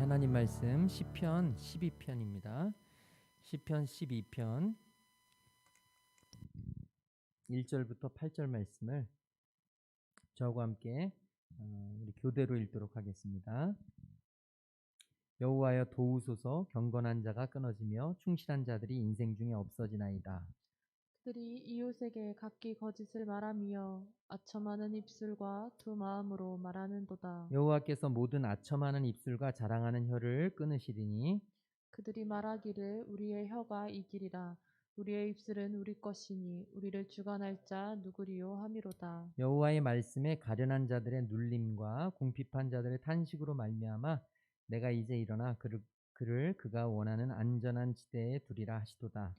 하나님 말씀 시편 12편입니다. 시편 12편 1절부터 8절 말씀을 저와 함께 우리 교대로 읽도록 하겠습니다. 여호와여 도우소서. 경건한 자가 끊어지며 충실한 자들이 인생 중에 없어지나이다. 그들이 이웃에게 각기 거짓을 말하며 아첨하는 입술과 두 마음으로 말하는도다. 여호와께서 모든 아첨하는 입술과 자랑하는 혀를 끊으시리니 그들이 말하기를 우리의 혀가 이기리라. 우리의 입술은 우리 것이니 우리를 주관할 자 누구리요 함이로다. 여호와의 말씀에 가련한 자들의 눌림과 궁핍한 자들의 탄식으로 말미암아 내가 이제 일어나 그를 그가 원하는 안전한 지대에 두리라 하시도다.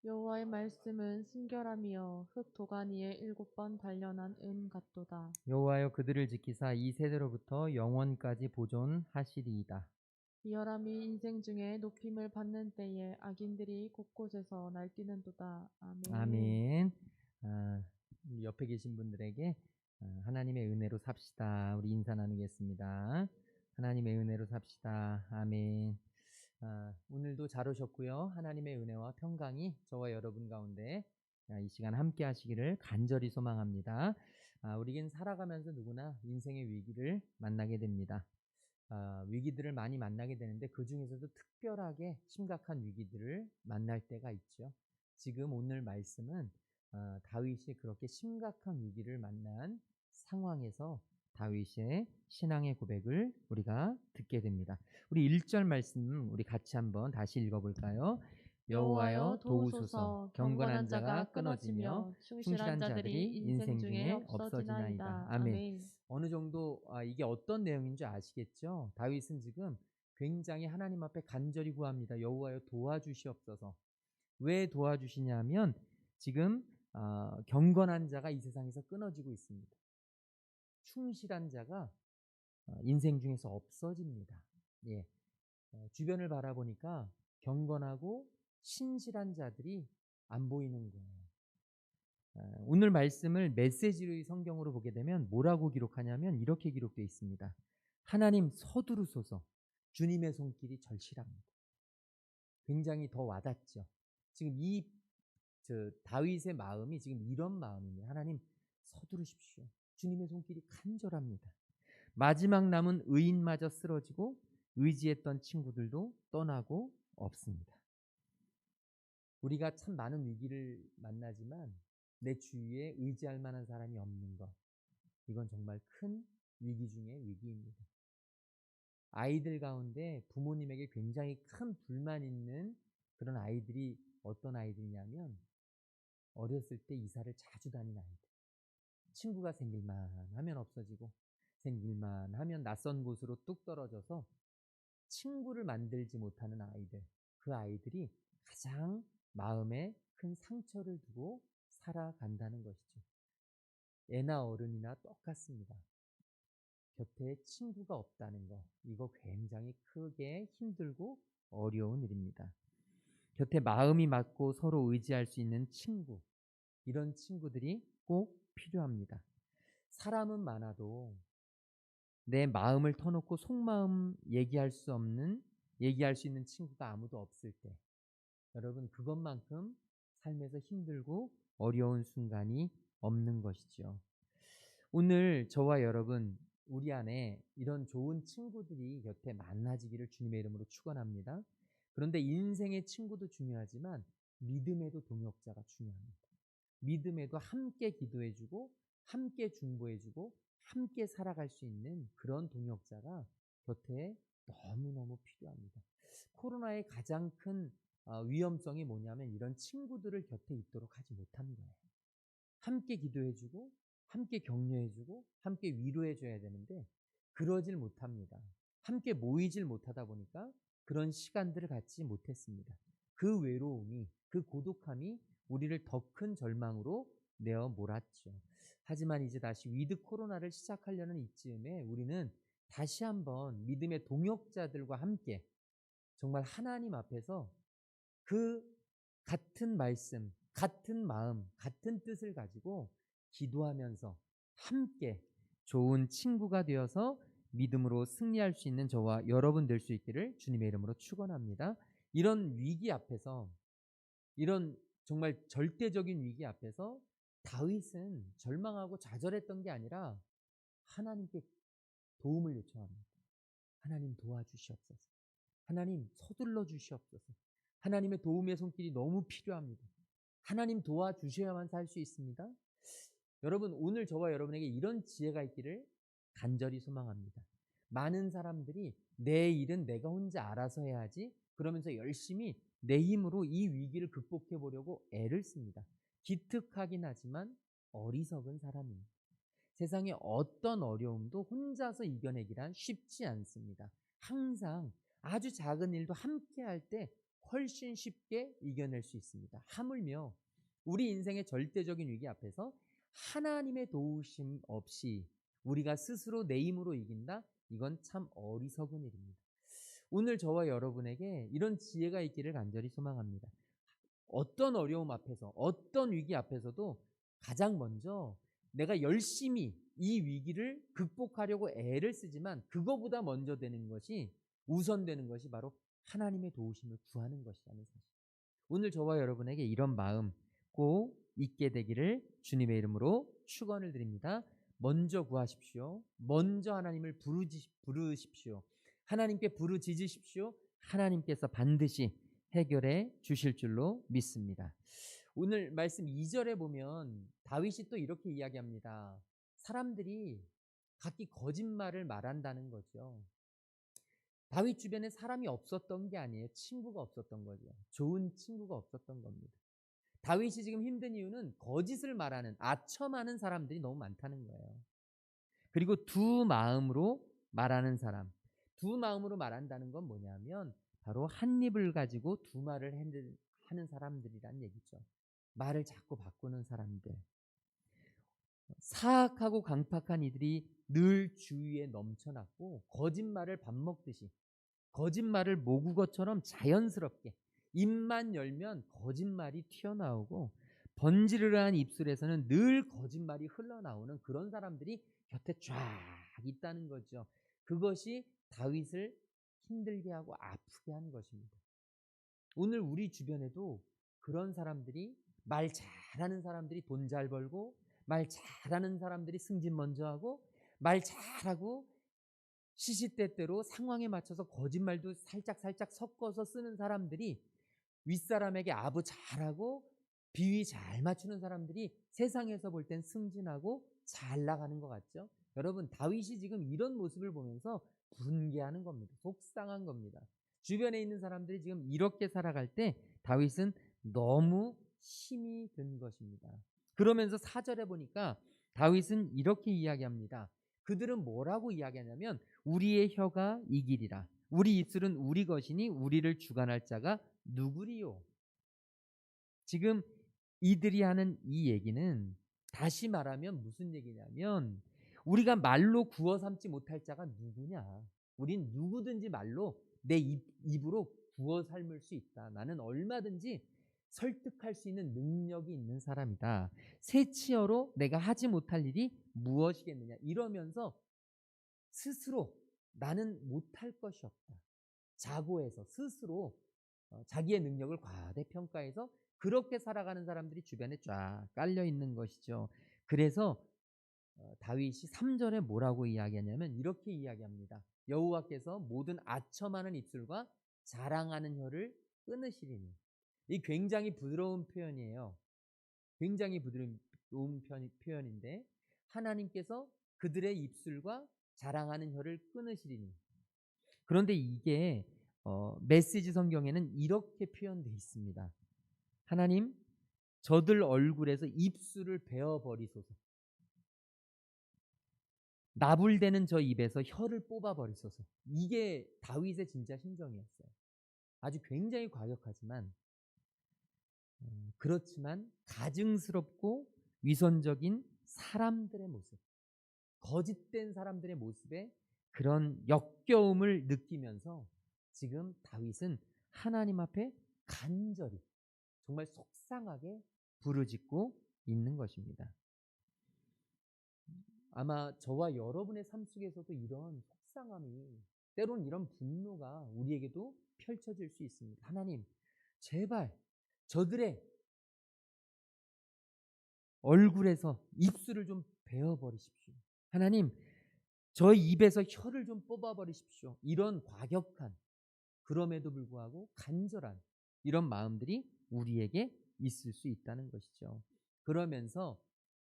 여호와의 말씀은 순결하며 흙 도가니에 7번 단련한 은 같도다. 여호와여 그들을 지키사 이 세대로부터 영원까지 보존하시리이다. 비열함이 인생 중에 높임을 받는 때에 악인들이 곳곳에서 날뛰는도다. 아멘. 아멘. 우리 옆에 계신 분들에게 하나님의 은혜로 삽시다. 우리 인사 나누겠습니다. 하나님의 은혜로 삽시다. 아멘. 오늘도 잘 오셨고요. 하나님의 은혜와 평강이 저와 여러분 가운데 이 시간 함께 하시기를 간절히 소망합니다. 우리는 살아가면서 누구나 인생의 위기를 만나게 됩니다. 위기들을 많이 만나게 되는데 그 중에서도 특별하게 심각한 위기들을 만날 때가 있죠. 지금 오늘 말씀은 다윗이 그렇게 심각한 위기를 만난 상황에서 다윗의 신앙의 고백을 우리가 듣게 됩니다. 우리 1절 말씀 우리 같이 한번 다시 읽어볼까요? 여호와여 도우소서. 경건한 자가 끊어지며 충실한 자들이 인생 중에 없어지나이다. 아멘. 어느 정도 이게 어떤 내용인 줄 아시겠죠? 다윗은 지금 굉장히 하나님 앞에 간절히 구합니다. 여호와여 도와주시옵소서. 왜 도와주시냐면 지금 경건한 자가 이 세상에서 끊어지고 있습니다. 충실한 자가 인생 중에서 없어집니다. 예. 주변을 바라보니까 경건하고 신실한 자들이 안 보이는 거예요. 오늘 말씀을 메시지의 성경으로 보게 되면 뭐라고 기록하냐면 이렇게 기록되어 있습니다. 하나님 서두르소서. 주님의 손길이 절실합니다. 굉장히 더 와닿죠. 지금 다윗의 마음이 지금 이런 마음입니다. 하나님 서두르십시오. 주님의 손길이 간절합니다. 마지막 남은 의인마저 쓰러지고 의지했던 친구들도 떠나고 없습니다. 우리가 참 많은 위기를 만나지만 내 주위에 의지할 만한 사람이 없는 것, 이건 정말 큰 위기 중의 위기입니다. 아이들 가운데 부모님에게 굉장히 큰 불만 있는 그런 아이들이 어떤 아이들이냐면 어렸을 때 이사를 자주 다닌 아이들. 친구가 생길만 하면 없어지고 생길만 하면 낯선 곳으로 뚝 떨어져서 친구를 만들지 못하는 아이들. 그 아이들이 가장 마음에 큰 상처를 두고 살아간다는 것이죠. 애나 어른이나 똑같습니다. 곁에 친구가 없다는 것, 이거 굉장히 크게 힘들고 어려운 일입니다. 곁에 마음이 맞고 서로 의지할 수 있는 친구, 이런 친구들이 꼭 필요합니다. 사람은 많아도 내 마음을 터놓고 속마음 얘기할 수 있는 친구가 아무도 없을 때, 여러분 그것만큼 삶에서 힘들고 어려운 순간이 없는 것이죠. 오늘 저와 여러분 우리 안에 이런 좋은 친구들이 곁에 만나지기를 주님의 이름으로 축원합니다. 그런데 인생의 친구도 중요하지만 믿음에도 동역자가 중요합니다. 믿음에도 함께 기도해주고 함께 중보해주고 함께 살아갈 수 있는 그런 동역자가 곁에 너무너무 필요합니다. 코로나의 가장 큰 위험성이 뭐냐면 이런 친구들을 곁에 있도록 하지 못하는 거예요. 함께 기도해주고 함께 격려해주고 함께 위로해줘야 되는데 그러질 못합니다. 함께 모이질 못하다 보니까 그런 시간들을 갖지 못했습니다. 그 외로움이, 그 고독함이 우리를 더 큰 절망으로 내어 몰았죠. 하지만 이제 다시 위드 코로나를 시작하려는 이쯤에 우리는 다시 한번 믿음의 동역자들과 함께 정말 하나님 앞에서 그 같은 말씀, 같은 마음, 같은 뜻을 가지고 기도하면서 함께 좋은 친구가 되어서 믿음으로 승리할 수 있는 저와 여러분 될 수 있기를 주님의 이름으로 축원합니다. 이런 위기 앞에서, 이런 정말 절대적인 위기 앞에서 다윗은 절망하고 좌절했던 게 아니라 하나님께 도움을 요청합니다. 하나님 도와주시옵소서. 하나님 서둘러 주시옵소서. 하나님의 도움의 손길이 너무 필요합니다. 하나님 도와주셔야만 살 수 있습니다. 여러분, 오늘 저와 여러분에게 이런 지혜가 있기를 간절히 소망합니다. 많은 사람들이 내 일은 내가 혼자 알아서 해야지 그러면서 열심히 내 힘으로 이 위기를 극복해 보려고 애를 씁니다. 기특하긴 하지만 어리석은 사람입니다. 세상의 어떤 어려움도 혼자서 이겨내기란 쉽지 않습니다. 항상 아주 작은 일도 함께 할 때 훨씬 쉽게 이겨낼 수 있습니다. 하물며 우리 인생의 절대적인 위기 앞에서 하나님의 도우심 없이 우리가 스스로 내 힘으로 이긴다? 이건 참 어리석은 일입니다. 오늘 저와 여러분에게 이런 지혜가 있기를 간절히 소망합니다. 어떤 어려움 앞에서, 어떤 위기 앞에서도 가장 먼저 내가 열심히 이 위기를 극복하려고 애를 쓰지만 그거보다 먼저 되는 것이, 우선되는 것이 바로 하나님의 도우심을 구하는 것이라는 사실. 오늘 저와 여러분에게 이런 마음 꼭 있게 되기를 주님의 이름으로 축원을 드립니다. 먼저 구하십시오. 먼저 하나님을 부르십시오. 하나님께 부르짖으십시오. 하나님께서 반드시 해결해 주실 줄로 믿습니다. 오늘 말씀 2절에 보면 다윗이 또 이렇게 이야기합니다. 사람들이 각기 거짓말을 말한다는 거죠. 다윗 주변에 사람이 없었던 게 아니에요. 친구가 없었던 거죠. 좋은 친구가 없었던 겁니다. 다윗이 지금 힘든 이유는 거짓을 말하는, 아첨하는 사람들이 너무 많다는 거예요. 그리고 두 마음으로 말하는 사람. 두 마음으로 말한다는 건 뭐냐면 바로 한 입을 가지고 두 말을 하는 사람들이란 얘기죠. 말을 자꾸 바꾸는 사람들. 사악하고 강팍한 이들이 늘 주위에 넘쳐났고 거짓말을 밥 먹듯이, 거짓말을 모국어처럼 자연스럽게 입만 열면 거짓말이 튀어나오고 번지르르한 입술에서는 늘 거짓말이 흘러나오는 그런 사람들이 곁에 쫙 있다는 거죠. 그것이 다윗을 힘들게 하고 아프게 한 것입니다. 오늘 우리 주변에도 그런 사람들이, 말 잘하는 사람들이 돈 잘 벌고, 말 잘하는 사람들이 승진 먼저 하고, 말 잘하고 시시때때로 상황에 맞춰서 거짓말도 살짝 섞어서 쓰는 사람들이, 윗사람에게 아부 잘하고 비위 잘 맞추는 사람들이 세상에서 볼 땐 승진하고 잘 나가는 것 같죠? 여러분, 다윗이 지금 이런 모습을 보면서 분개하는 겁니다. 속상한 겁니다. 주변에 있는 사람들이 지금 이렇게 살아갈 때 다윗은 너무 힘이 든 것입니다. 그러면서 4절에 보니까 다윗은 이렇게 이야기합니다. 그들은 뭐라고 이야기하냐면 우리의 혀가 이기리라. 우리 입술은 우리 것이니 우리를 주관할 자가 누구리요? 지금 이들이 하는 이 얘기는 다시 말하면 무슨 얘기냐면 우리가 말로 구워 삼지 못할 자가 누구냐? 우린 누구든지 말로 내 입으로 구워 삶을 수 있다. 나는 얼마든지 설득할 수 있는 능력이 있는 사람이다. 새 치어로 내가 하지 못할 일이 무엇이겠느냐? 이러면서 스스로 나는 못할 것이 없다. 자고해서 스스로 자기의 능력을 과대평가해서 그렇게 살아가는 사람들이 주변에 쫙 깔려 있는 것이죠. 그래서 다윗이 3절에 뭐라고 이야기하냐면 이렇게 이야기합니다. 여호와께서 모든 아첨하는 입술과 자랑하는 혀를 끊으시리니. 이 굉장히 부드러운 표현이에요. 굉장히 부드러운 표현인데 하나님께서 그들의 입술과 자랑하는 혀를 끊으시리니. 그런데 이게 메시지 성경에는 이렇게 표현되어 있습니다. 하나님, 저들 얼굴에서 입술을 베어버리소서. 나불대는 저 입에서 혀를 뽑아버리소서. 이게 다윗의 진짜 심정이었어요. 아주 굉장히 과격하지만 그렇지만 가증스럽고 위선적인 사람들의 모습, 거짓된 사람들의 모습에 그런 역겨움을 느끼면서 지금 다윗은 하나님 앞에 간절히 정말 속상하게 부르짖고 있는 것입니다. 아마 저와 여러분의 삶 속에서도 이런 속상함이, 때로는 이런 분노가 우리에게도 펼쳐질 수 있습니다. 하나님, 제발 저들의 얼굴에서 입술을 좀 베어버리십시오. 하나님, 저희 입에서 혀를 좀 뽑아버리십시오. 이런 과격한, 그럼에도 불구하고 간절한 이런 마음들이 우리에게 있을 수 있다는 것이죠. 그러면서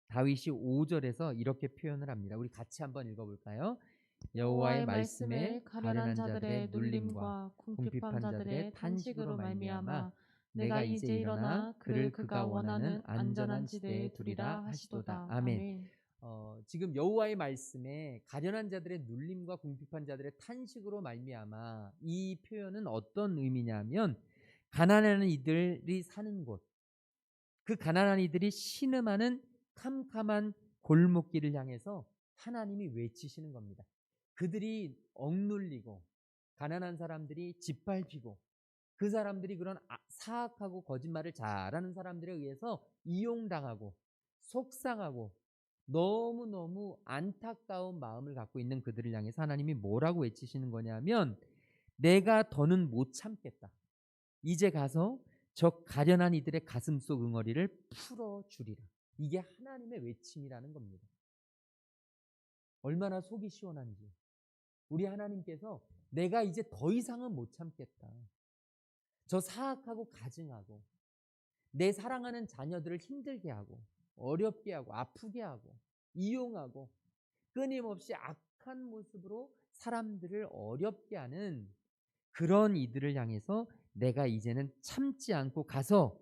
다윗이 5절에서 이렇게 표현을 합니다. 우리 같이 한번 읽어볼까요? 여호와의 말씀에 가련한 자들의 눌림과 궁핍한 자들의 탄식으로 말미암아 내가 이제 일어나 그를 그가 원하는 안전한 지대에 두리라 하시도다. 아멘. 지금 여호와의 말씀에 가련한 자들의 눌림과 궁핍한 자들의 탄식으로 말미암아, 이 표현은 어떤 의미냐면 가난한 이들이 사는 곳, 그 가난한 이들이 신음하는 캄캄한 골목길을 향해서 하나님이 외치시는 겁니다. 그들이 억눌리고 가난한 사람들이 짓밟히고 그 사람들이 그런 사악하고 거짓말을 잘하는 사람들에 의해서 이용당하고 속상하고 너무너무 안타까운 마음을 갖고 있는 그들을 향해서 하나님이 뭐라고 외치시는 거냐면, 내가 더는 못 참겠다. 이제 가서 저 가련한 이들의 가슴속 응어리를 풀어주리라. 이게 하나님의 외침이라는 겁니다. 얼마나 속이 시원한지. 우리 하나님께서 내가 이제 더 이상은 못 참겠다. 저 사악하고 가증하고 내 사랑하는 자녀들을 힘들게 하고 어렵게 하고 아프게 하고 이용하고 끊임없이 악한 모습으로 사람들을 어렵게 하는 그런 이들을 향해서 내가 이제는 참지 않고 가서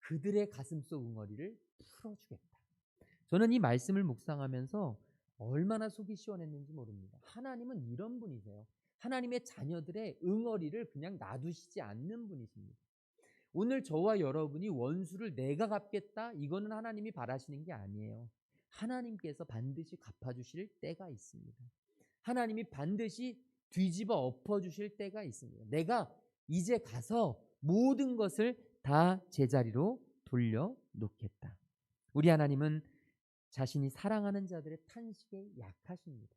그들의 가슴속 응어리를 풀어주겠다. 저는 이 말씀을 묵상하면서 얼마나 속이 시원했는지 모릅니다. 하나님은 이런 분이세요. 하나님의 자녀들의 응어리를 그냥 놔두시지 않는 분이십니다. 오늘 저와 여러분이 원수를 내가 갚겠다, 이거는 하나님이 바라시는 게 아니에요. 하나님께서 반드시 갚아주실 때가 있습니다. 하나님이 반드시 뒤집어 엎어주실 때가 있습니다. 내가 이제 가서 모든 것을 다 제자리로 돌려놓겠다. 우리 하나님은 자신이 사랑하는 자들의 탄식에 약하십니다.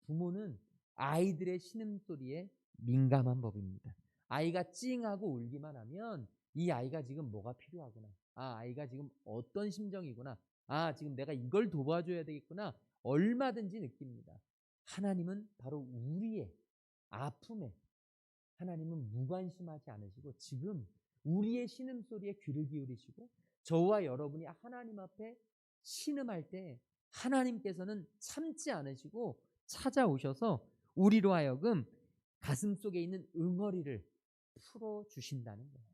부모는 아이들의 신음소리에 민감한 법입니다. 아이가 찡하고 울기만 하면 이 아이가 지금 뭐가 필요하구나, 아이가 지금 어떤 심정이구나, 지금 내가 이걸 도와줘야 되겠구나, 얼마든지 느낍니다. 하나님은 바로 우리의 아픔에 하나님은 무관심하지 않으시고 지금 우리의 신음소리에 귀를 기울이시고 저와 여러분이 하나님 앞에 신음할 때 하나님께서는 참지 않으시고 찾아오셔서 우리로 하여금 가슴속에 있는 응어리를 풀어주신다는 거예요.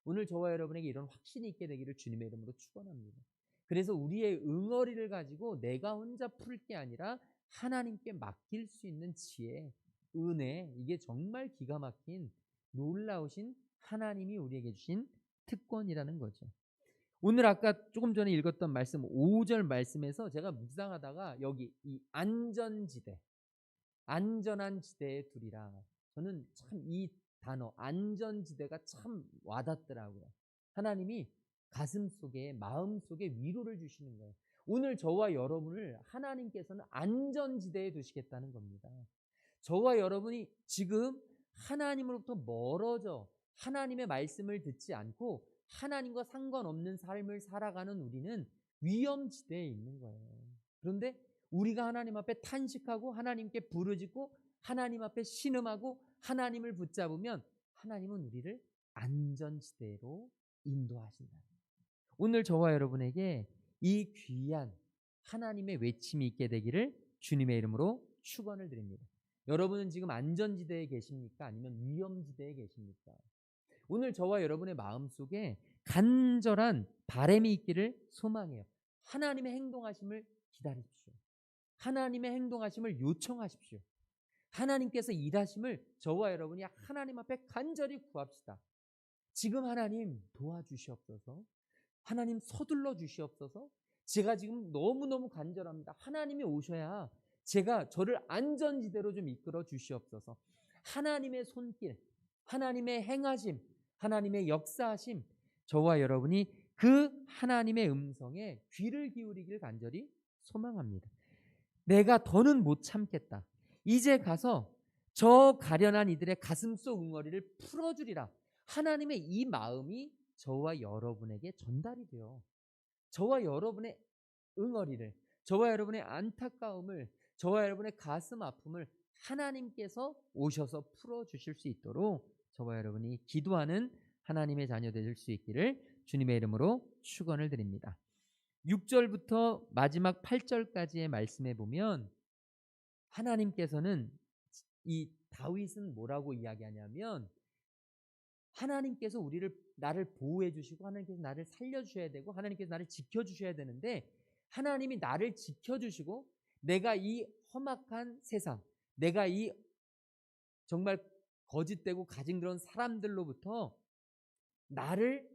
오늘 저와 여러분에게 이런 확신이 있게 되기를 주님의 이름으로 축원합니다. 그래서 우리의 응어리를 가지고 내가 혼자 풀 게 아니라 하나님께 맡길 수 있는 지혜, 은혜, 이게 정말 기가 막힌 놀라우신 하나님이 우리에게 주신 특권이라는 거죠. 오늘 아까 조금 전에 읽었던 말씀 5절 말씀에서 제가 묵상하다가 여기 이 안전지대, 안전한 지대에 두리라. 저는 참 이 단어 안전지대가 참 와닿더라고요. 하나님이 가슴속에 마음속에 위로를 주시는 거예요. 오늘 저와 여러분을 하나님께서는 안전지대에 두시겠다는 겁니다. 저와 여러분이 지금 하나님으로부터 멀어져 하나님의 말씀을 듣지 않고 하나님과 상관없는 삶을 살아가는 우리는 위험지대에 있는 거예요. 그런데 우리가 하나님 앞에 탄식하고 하나님께 부르짖고 하나님 앞에 신음하고 하나님을 붙잡으면 하나님은 우리를 안전지대로 인도하신다. 오늘 저와 여러분에게 이 귀한 하나님의 외침이 있게 되기를 주님의 이름으로 축원을 드립니다. 여러분은 지금 안전지대에 계십니까? 아니면 위험지대에 계십니까? 오늘 저와 여러분의 마음속에 간절한 바람이 있기를 소망해요. 하나님의 행동하심을 기다리십시오. 하나님의 행동하심을 요청하십시오. 하나님께서 일하심을 저와 여러분이 하나님 앞에 간절히 구합시다. 지금 하나님 도와주시옵소서. 하나님 서둘러 주시옵소서. 제가 지금 너무너무 간절합니다. 하나님이 오셔야 제가 저를 안전지대로 좀 이끌어 주시옵소서. 하나님의 손길, 하나님의 행하심, 하나님의 역사하심, 저와 여러분이 그 하나님의 음성에 귀를 기울이길 간절히 소망합니다. 내가 더는 못 참겠다. 이제 가서 저 가련한 이들의 가슴 속 응어리를 풀어주리라. 하나님의 이 마음이 저와 여러분에게 전달이 돼요. 저와 여러분의 응어리를, 저와 여러분의 안타까움을, 저와 여러분의 가슴 아픔을 하나님께서 오셔서 풀어주실 수 있도록 저와 여러분이 기도하는 하나님의 자녀 되실 수 있기를 주님의 이름으로 축원을 드립니다. 6절부터 마지막 8절까지의 말씀에 보면 하나님께서는 이 다윗은 뭐라고 이야기하냐면 하나님께서 나를 보호해 주시고 하나님께서 나를 살려 주셔야 되고 하나님께서 나를 지켜 주셔야 되는데 하나님이 나를 지켜 주시고 내가 이 험악한 세상, 내가 이 정말 거짓되고 가진 그런 사람들로부터 나를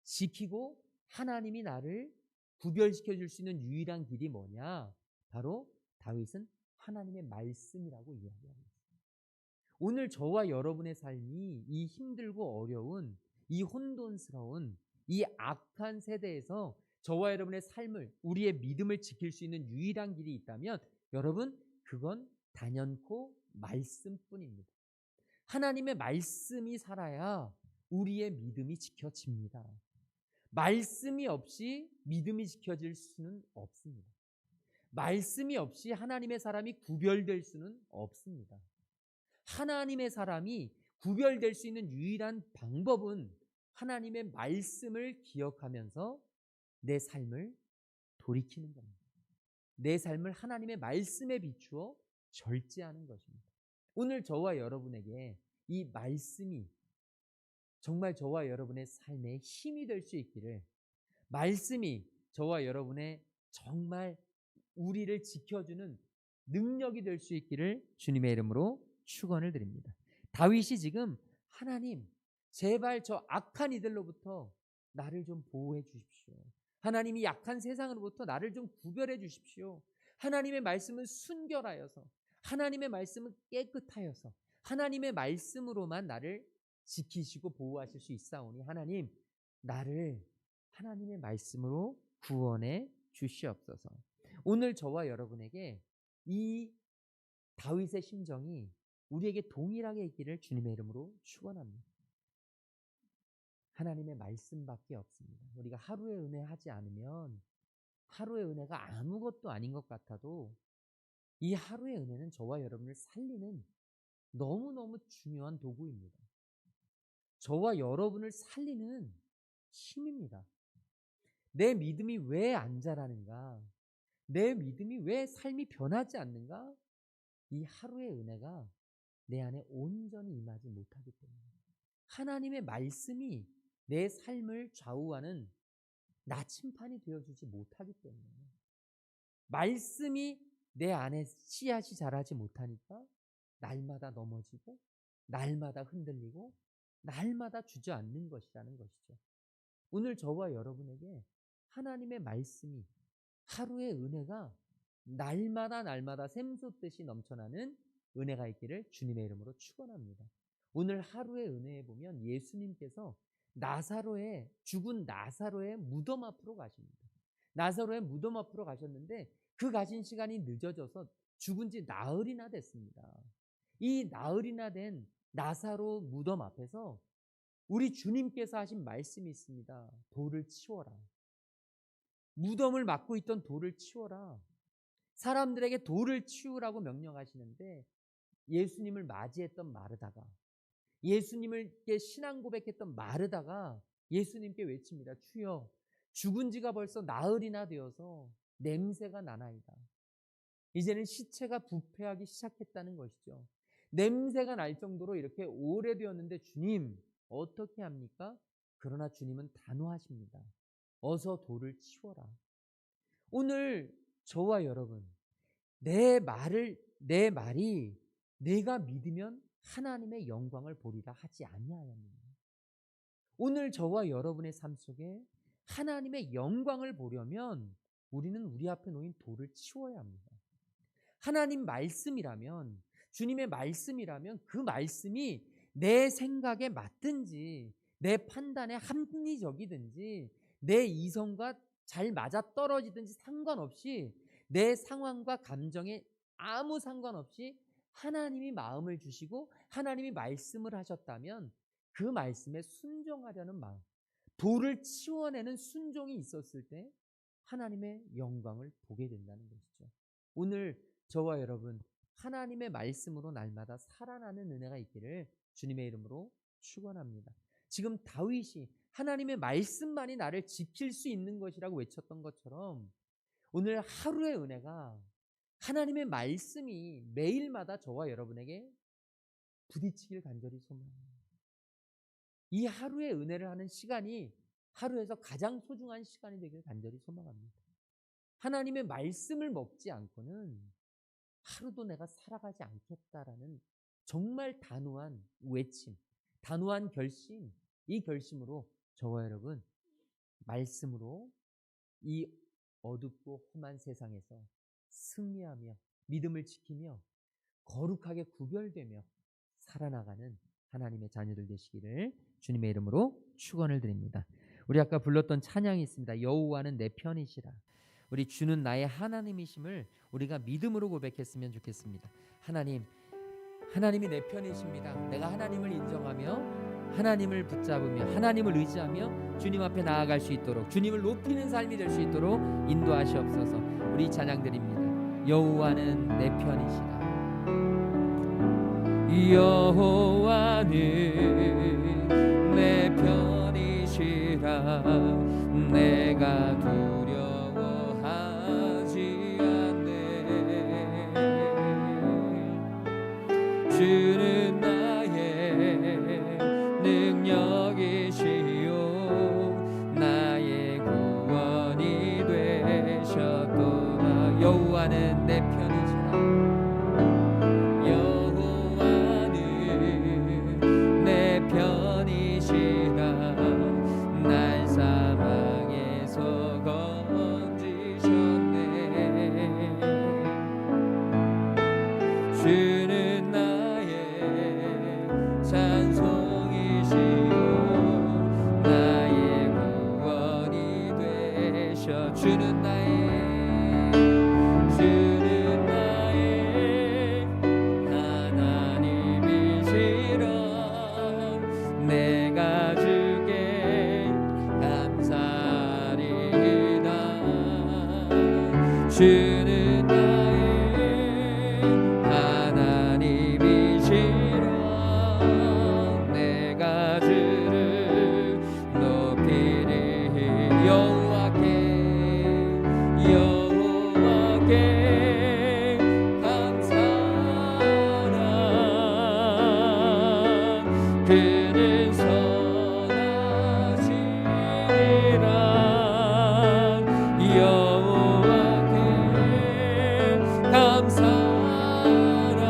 지키고 하나님이 나를 구별시켜 줄 수 있는 유일한 길이 뭐냐? 바로 다윗은 하나님의 말씀이라고 이야기하고 있습니다. 오늘 저와 여러분의 삶이 이 힘들고 어려운 이 혼돈스러운 이 악한 세대에서 저와 여러분의 삶을 우리의 믿음을 지킬 수 있는 유일한 길이 있다면 여러분 그건 단연코 말씀뿐입니다. 하나님의 말씀이 살아야 우리의 믿음이 지켜집니다. 말씀이 없이 믿음이 지켜질 수는 없습니다. 말씀이 없이 하나님의 사람이 구별될 수는 없습니다. 하나님의 사람이 구별될 수 있는 유일한 방법은 하나님의 말씀을 기억하면서 내 삶을 돌이키는 겁니다. 내 삶을 하나님의 말씀에 비추어 절제하는 것입니다. 오늘 저와 여러분에게 이 말씀이 정말 저와 여러분의 삶에 힘이 될 수 있기를, 말씀이 저와 여러분의 정말 우리를 지켜주는 능력이 될 수 있기를 주님의 이름으로 축원을 드립니다. 다윗이 지금 하나님 제발 저 악한 이들로부터 나를 좀 보호해 주십시오. 하나님이 약한 세상으로부터 나를 좀 구별해 주십시오. 하나님의 말씀은 순결하여서 하나님의 말씀은 깨끗하여서 하나님의 말씀으로만 나를 지키시고 보호하실 수 있사오니 하나님 나를 하나님의 말씀으로 구원해 주시옵소서. 오늘 저와 여러분에게 이 다윗의 심정이 우리에게 동일하게 있기를 주님의 이름으로 축원합니다. 하나님의 말씀밖에 없습니다. 우리가 하루의 은혜 하지 않으면 하루의 은혜가 아무것도 아닌 것 같아도 이 하루의 은혜는 저와 여러분을 살리는 너무너무 중요한 도구입니다. 저와 여러분을 살리는 힘입니다. 내 믿음이 왜 안 자라는가? 내 믿음이 왜 삶이 변하지 않는가? 이 하루의 은혜가 내 안에 온전히 임하지 못하기 때문에 하나님의 말씀이 내 삶을 좌우하는 나침판이 되어주지 못하기 때문에 말씀이 내 안에 씨앗이 자라지 못하니까 날마다 넘어지고 날마다 흔들리고 날마다 주저앉는 것이라는 것이죠. 오늘 저와 여러분에게 하나님의 말씀이 하루의 은혜가 날마다 샘솟듯이 넘쳐나는 은혜가 있기를 주님의 이름으로 축원합니다. 오늘 하루의 은혜에 보면 예수님께서 죽은 나사로의 무덤 앞으로 가십니다. 나사로의 무덤 앞으로 가셨는데 그 가신 시간이 늦어져서 죽은 지 나흘이나 됐습니다. 이 나흘이나 된 나사로 무덤 앞에서 우리 주님께서 하신 말씀이 있습니다. 돌을 치워라. 무덤을 막고 있던 돌을 치워라. 사람들에게 돌을 치우라고 명령하시는데 예수님을 맞이했던 마르다가, 예수님께 신앙 고백했던 마르다가 예수님께 외칩니다. 주여, 죽은 지가 벌써 나흘이나 되어서 냄새가 나나이다. 이제는 시체가 부패하기 시작했다는 것이죠. 냄새가 날 정도로 이렇게 오래되었는데 주님 어떻게 합니까? 그러나 주님은 단호하십니다. 어서 돌을 치워라. 오늘 저와 여러분, 내 말이 내가 믿으면 하나님의 영광을 보리라 하지 아니하였느냐. 오늘 저와 여러분의 삶 속에 하나님의 영광을 보려면 우리는 우리 앞에 놓인 돌을 치워야 합니다. 하나님 말씀이라면, 주님의 말씀이라면 그 말씀이 내 생각에 맞든지 내 판단에 합리적이든지 내 이성과 잘 맞아떨어지든지 상관없이 내 상황과 감정에 아무 상관없이 하나님이 마음을 주시고 하나님이 말씀을 하셨다면 그 말씀에 순종하려는 마음, 돌을 치워내는 순종이 있었을 때 하나님의 영광을 보게 된다는 것이죠. 오늘 저와 여러분 하나님의 말씀으로 날마다 살아나는 은혜가 있기를 주님의 이름으로 축원합니다. 지금 다윗이 하나님의 말씀만이 나를 지킬 수 있는 것이라고 외쳤던 것처럼 오늘 하루의 은혜가 하나님의 말씀이 매일마다 저와 여러분에게 부딪히길 간절히 소망합니다. 이 하루의 은혜를 하는 시간이 하루에서 가장 소중한 시간이 되길 간절히 소망합니다. 하나님의 말씀을 먹지 않고는 하루도 내가 살아가지 않겠다라는 정말 단호한 외침, 단호한 결심, 이 결심으로 저와 여러분 말씀으로 이 어둡고 험한 세상에서 승리하며 믿음을 지키며 거룩하게 구별되며 살아나가는 하나님의 자녀들 되시기를 주님의 이름으로 축원을 드립니다. 우리 아까 불렀던 찬양이 있습니다. 여호와는 내 편이시라. 우리 주는 나의 하나님이심을 우리가 믿음으로 고백했으면 좋겠습니다. 하나님이 내 편이십니다. 내가 하나님을 인정하며 하나님을 붙잡으며 하나님을 의지하며 주님 앞에 나아갈 수 있도록 주님을 높이는 삶이 될 수 있도록 인도하시옵소서. 우리 찬양 드립니다. 여호와는 내 편이시라. 여호와는 내 편이시라. 내가 두려워하지 않네. 주는 나의 능력이시요 나의 구원이 되셨도다. 여호와는 내 편이시라. 여호와는 내 편이시라. 날 사망에서 건지셨네. 주는 나의 찬송이시요 나의 구원이 되셔. 주는 나의 하나님이시라. 내가 주께 감사리이다. 주는 나의 하나님이시라. 내가 주를 높이리. 여호와께 감사하라. 그는 선하시리라. 여호와께 감사하라.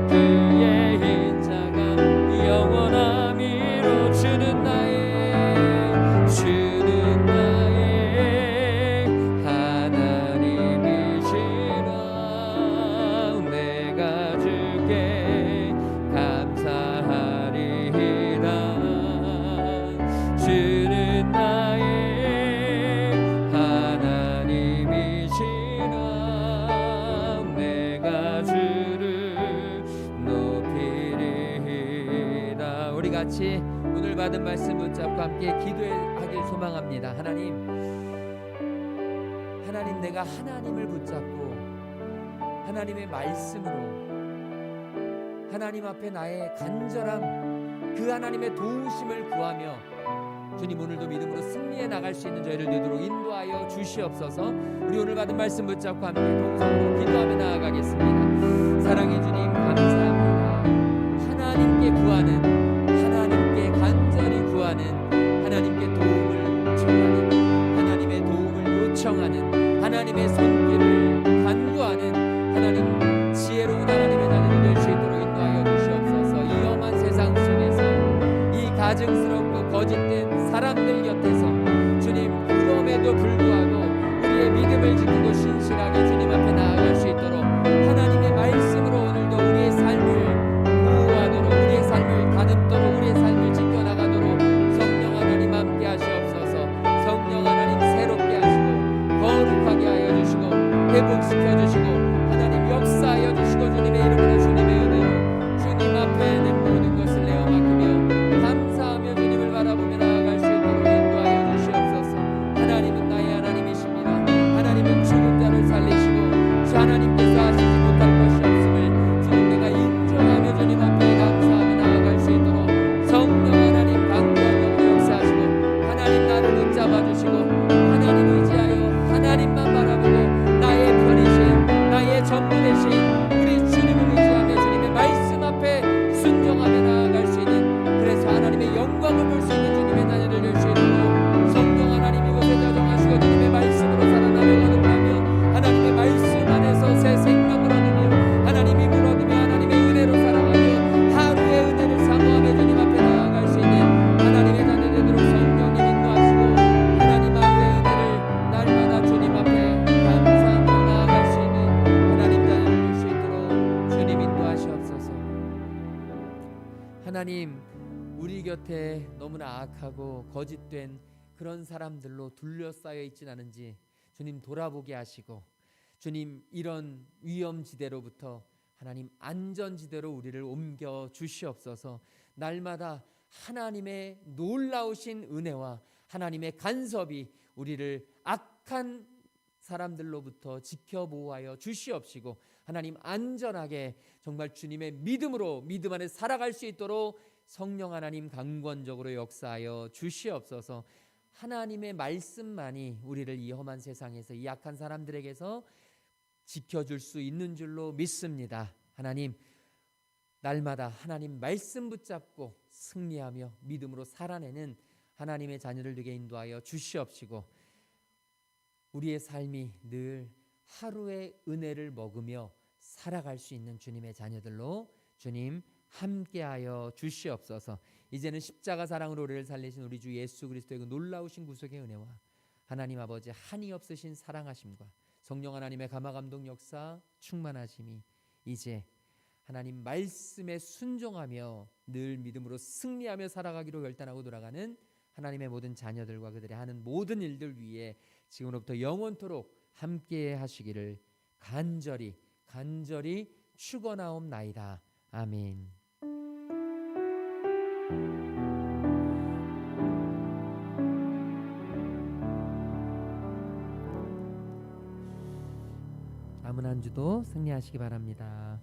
그의 인자가 영원함이로. 주는 나의 하나님이시라. 내가 주께 감사하리이다. 주는 나의 하나님이시라. 내가 주를 높이리이다. 우리 같이 오늘 받은 말씀 붙잡고 함께 기도하길 소망합니다. 하나님, 내가 하나님을 붙잡고 하나님의 말씀으로 하나님 앞에 나의 간절함, 그 하나님의 도우심을 구하며 주님 오늘도 믿음으로 승리해 나갈 수 있는 저희를 되도록 인도하여 주시옵소서. 우리 오늘 받은 말씀 붙잡고 함께 동성으로 기도하며 나아가겠습니다. 사랑의 주님 감사합니다. 하나님께 구하는, 하나님께 간절히 구하는, 하나님께 도움을 청하는, 하나님의 도움을 요청하는, 하나님의 손길을 간구하는 하나님, 지혜로운 하나님의 자녀들 될 수 있도록 인도하여 주시옵소서. 이 험한 세상 속에서 이 가증스럽고 거짓된 사람들 곁에서 주님, 그럼에도 불구하고 우리의 믿음을 지키고 신실하게 주님 앞에 나아갈 수 있도록 하나님의 말씀으로 오늘도 우리의 삶을 보호하도록, 우리의 삶을 다듬도록, 우리의 삶을 지켜나가도록 성령 하나님 함께 하시옵소서. 성령 하나님 새롭게 하시고 거룩하게 하여 주시고 회복시켜 주시고 하나님 하나님, 우리 곁에 너무나 악하고 거짓된 그런 사람들로 둘러싸여 있진 않은지 주님 돌아보게 하시고, 주님 이런 위험지대로부터 하나님 안전지대로 우리를 옮겨 주시옵소서. 날마다 하나님의 놀라우신 은혜와 하나님의 간섭이 우리를 악한 사람들로부터 지켜보호하여 주시옵시고, 하나님 안전하게 정말 주님의 믿음으로 믿음 안에 살아갈 수 있도록 성령 하나님 강권적으로 역사하여 주시옵소서. 하나님의 말씀만이 우리를 이 험한 세상에서, 이 악한 사람들에게서 지켜줄 수 있는 줄로 믿습니다. 하나님, 날마다 하나님 말씀 붙잡고 승리하며 믿음으로 살아내는 하나님의 자녀들 되게 인도하여 주시옵시고, 우리의 삶이 늘 하루의 은혜를 먹으며 살아갈 수 있는 주님의 자녀들로 주님 함께하여 주시옵소서. 이제는 십자가 사랑으로 우리를 살리신 우리 주 예수 그리스도의 그 놀라우신 구속의 은혜와 하나님 아버지 한이 없으신 사랑하심과 성령 하나님의 감화감동 역사 충만하심이 이제 하나님 말씀에 순종하며 늘 믿음으로 승리하며 살아가기로 결단하고 돌아가는 하나님의 모든 자녀들과 그들의 하는 모든 일들 위에 지금부터 영원토록 함께 하시기를 간절히 축원하옵나이다. 아멘. 남은 한 주도 승리하시기 바랍니다.